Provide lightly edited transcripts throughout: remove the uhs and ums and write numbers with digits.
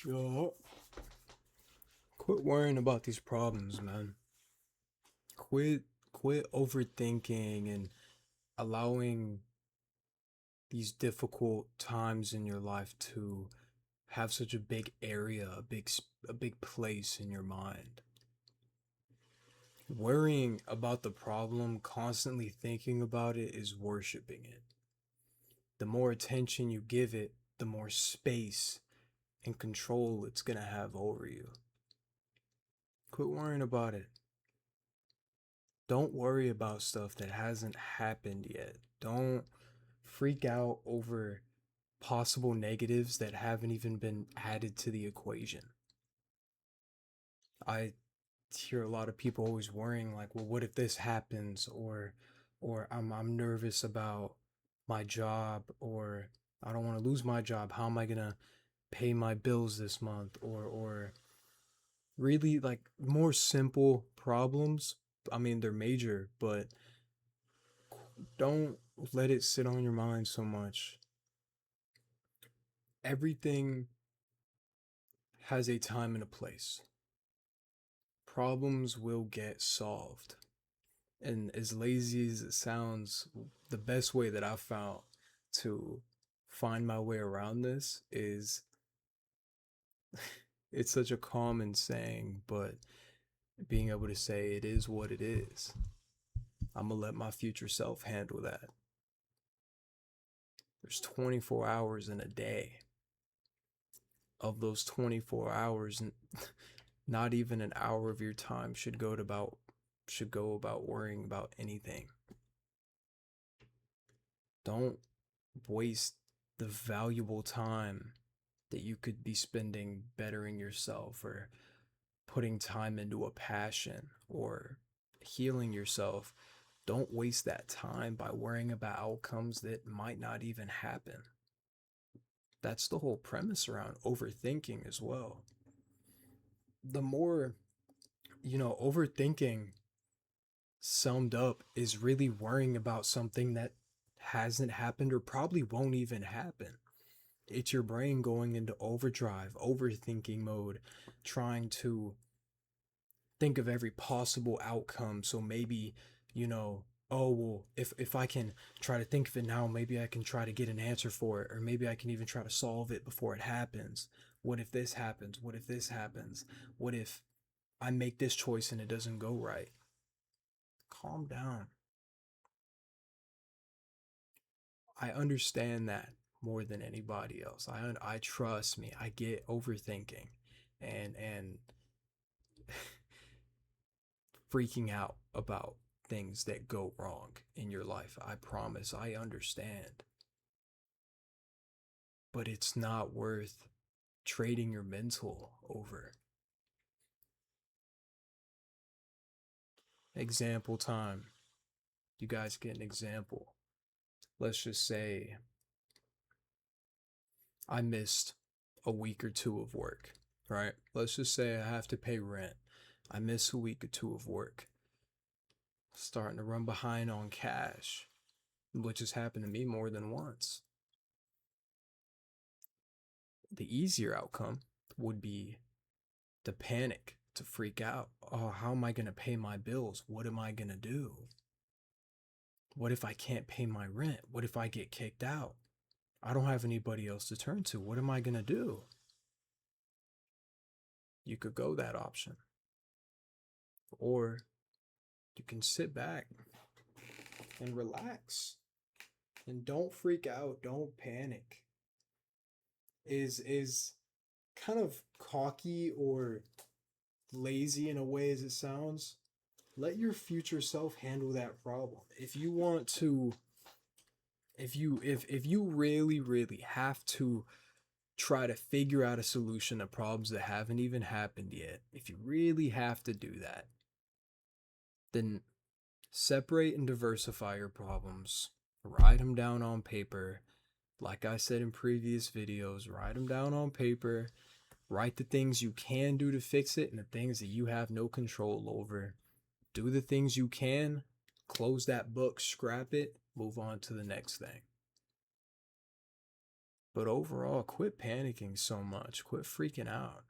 Yo, quit worrying about these problems, man. Quit quit overthinking and allowing these difficult times in your life to have such a big area, a big place in your mind. Worrying about the problem, constantly thinking about it is worshiping it. The more attention you give it, the more space and control it's going to have over you. Quit worrying about it. Don't worry about stuff that hasn't happened yet. Don't freak out over possible negatives that haven't even been added to the equation. I hear a lot of people always worrying like, well, what if this happens, or I'm nervous about my job, or I don't want to lose my job. How am I going to pay my bills this month, or really like more simple problems. I mean, they're major, but don't let it sit on your mind so much. Everything has a time and a place. Problems will get solved. And as lazy as it sounds, the best way that I've found to find my way around this is it's such a common saying, but being able to say it is what it is. I'm gonna let my future self handle that. There's 24 hours in a day. Of those 24 hours, not even an hour of your time should go about worrying about anything. Don't waste the valuable time that you could be spending bettering yourself, or putting time into a passion, or healing yourself. Don't waste that time by worrying about outcomes that might not even happen. That's the whole premise around overthinking as well. The more, overthinking summed up is really worrying about something that hasn't happened or probably won't even happen. It's your brain going into overdrive, overthinking mode, trying to think of every possible outcome. So maybe, oh well, if I can try to think of it now, maybe I can try to get an answer for it, or maybe I can even try to solve it before it happens. What if this happens? What if this happens? What if I make this choice and it doesn't go right? Calm down. I understand that more than anybody else. I trust me. I get overthinking and freaking out about things that go wrong in your life. I promise I understand. But it's not worth trading your mental over. Example time. You guys get an example. Let's just say I missed a week or two of work, right? Let's just say I have to pay rent. I miss a week or two of work. Starting to run behind on cash, which has happened to me more than once. The easier outcome would be to panic, to freak out. Oh, how am I going to pay my bills? What am I going to do? What if I can't pay my rent? What if I get kicked out? I don't have anybody else to turn to. What am I going to do? You could go that option. Or you can sit back and relax and don't freak out, don't panic. Is kind of cocky or lazy in a way as it sounds. Let your future self handle that problem. If you want to, if you really have to try to figure out a solution to problems that haven't even happened yet, if you really have to do that, then separate and diversify your problems. Write them down on paper. Like I said in previous videos, write them down on paper. Write the things you can do to fix it and the things that you have no control over. Do the things you can, close that book, scrap it, move on to the next thing. But overall, quit panicking so much. Quit freaking out.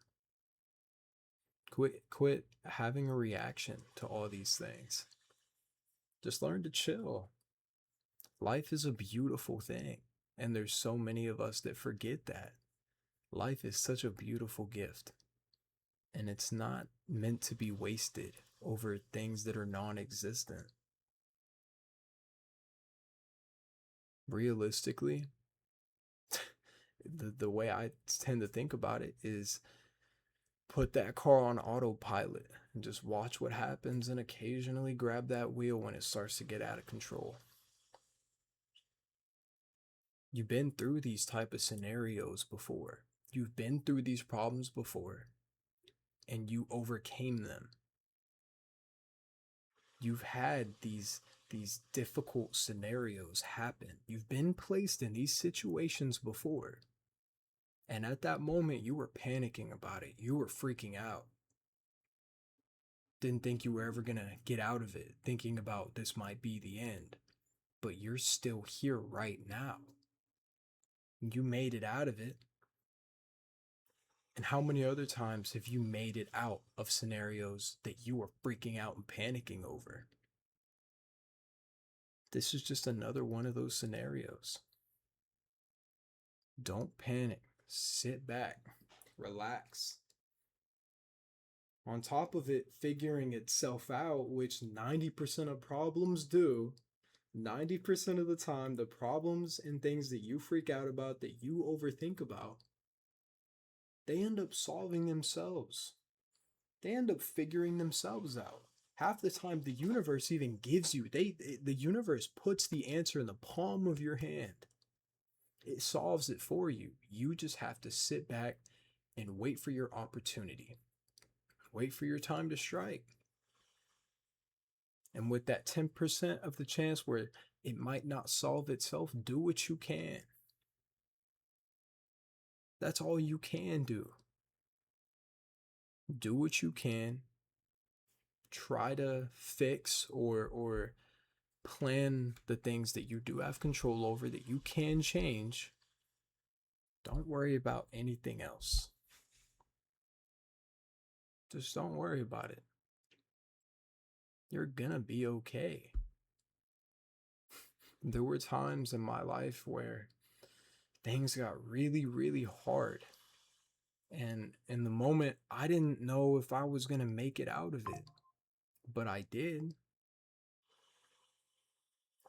Quit having a reaction to all these things. Just learn to chill. Life is a beautiful thing, and there's so many of us that forget that. Life is such a beautiful gift, and it's not meant to be wasted over things that are non-existent. Realistically, the way I tend to think about it is put that car on autopilot and just watch what happens and occasionally grab that wheel when it starts to get out of control. You've been through these type of scenarios before. You've been through these problems before and you overcame them. You've had these difficult scenarios happen. You've been placed in these situations before. And at that moment, you were panicking about it. You were freaking out. Didn't think you were ever going to get out of it, thinking about this might be the end. But you're still here right now. You made it out of it. And how many other times have you made it out of scenarios that you were freaking out and panicking over? This is just another one of those scenarios. Don't panic. Sit back. Relax. On top of it figuring itself out, which 90% of problems do, 90% of the time, the problems and things that you freak out about, that you overthink about, they end up solving themselves. They end up figuring themselves out. Half the time, the universe even gives you, the universe puts the answer in the palm of your hand. It solves it for you. You just have to sit back and wait for your opportunity. Wait for your time to strike. And with that 10% of the chance where it might not solve itself, do what you can. That's all you can do. Do what you can. Try to fix or plan the things that you do have control over that you can change. Don't worry about anything else. Just don't worry about it. You're gonna be okay. There were times in my life where things got really, really hard. And in the moment, I didn't know if I was gonna make it out of it, but I did.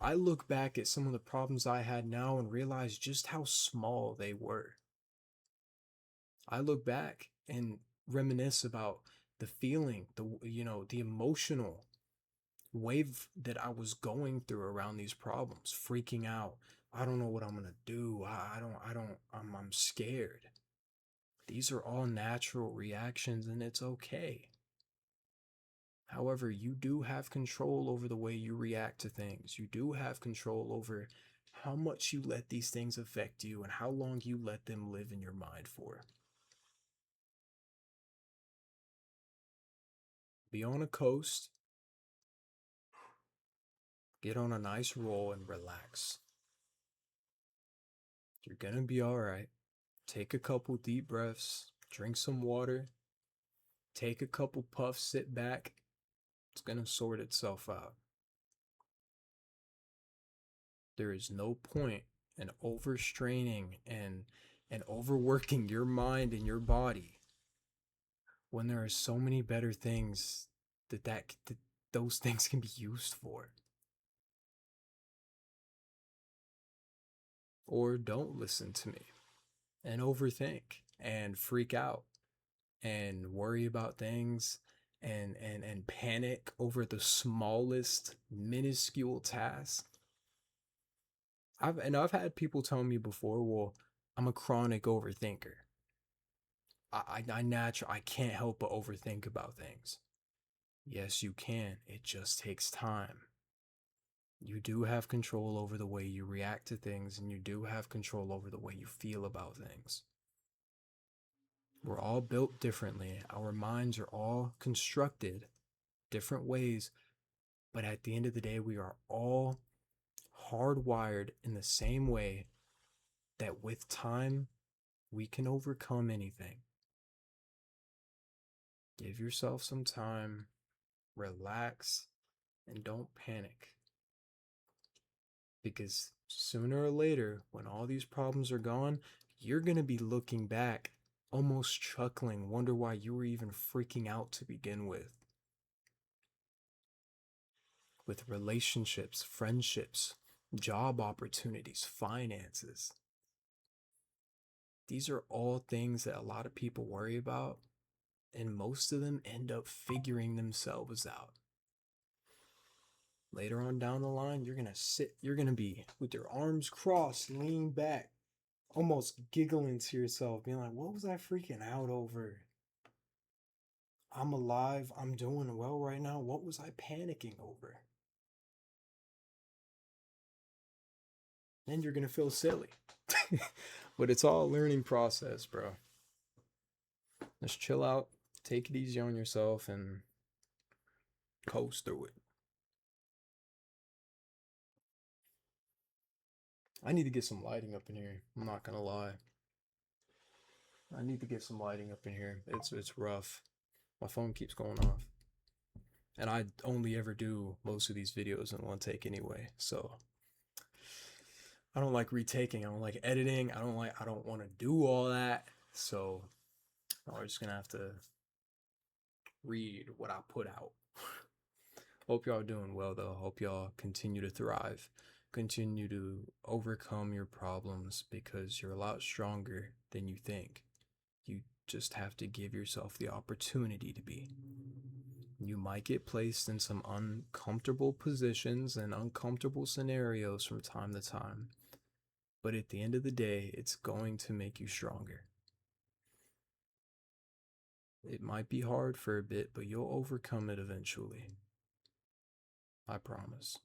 I look back at some of the problems I had now and realize just how small they were. I look back and reminisce about the feeling, the emotional wave that I was going through around these problems, freaking out. I don't know what I'm gonna do. I'm scared. These are all natural reactions and it's okay. However, you do have control over the way you react to things. You do have control over how much you let these things affect you and how long you let them live in your mind for. Be on a coast, get on a nice roll and relax. You're gonna be all right. Take a couple deep breaths, drink some water, take a couple puffs, sit back. It's gonna sort itself out. There is no point in overstraining and overworking your mind and your body when there are so many better things that those things can be used for. Or don't listen to me and overthink and freak out and worry about things and panic over the smallest minuscule task. I've had people tell me before, well, I'm a chronic overthinker. I can't help but overthink about things. Yes, you can. It just takes time. You do have control over the way you react to things, and you do have control over the way you feel about things. We're all built differently. Our minds are all constructed different ways, but at the end of the day, we are all hardwired in the same way that with time, we can overcome anything. Give yourself some time, relax, and don't panic. Because sooner or later, when all these problems are gone, you're going to be looking back, almost chuckling, wonder why you were even freaking out to begin with. With relationships, friendships, job opportunities, finances. These are all things that a lot of people worry about, and most of them end up figuring themselves out. Later on down the line, you're gonna be with your arms crossed, lean back, almost giggling to yourself, being like, what was I freaking out over? I'm alive, I'm doing well right now. What was I panicking over? And you're gonna feel silly. But it's all a learning process, bro. Just chill out, take it easy on yourself, and coast through it. I need to get some lighting up in here. I'm not gonna lie. I need to get some lighting up in here. It's rough. My phone keeps going off. And I only ever do most of these videos in one take anyway. So I don't like retaking. I don't like editing. I don't want to do all that. So I'm just gonna have to read what I put out. Hope y'all are doing well though. Hope y'all continue to thrive. Continue to overcome your problems because you're a lot stronger than you think. You just have to give yourself the opportunity to be. You might get placed in some uncomfortable positions and uncomfortable scenarios from time to time, but at the end of the day, it's going to make you stronger. It might be hard for a bit, but you'll overcome it eventually. I promise.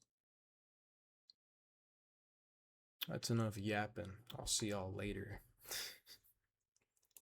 That's enough yapping. I'll see y'all later.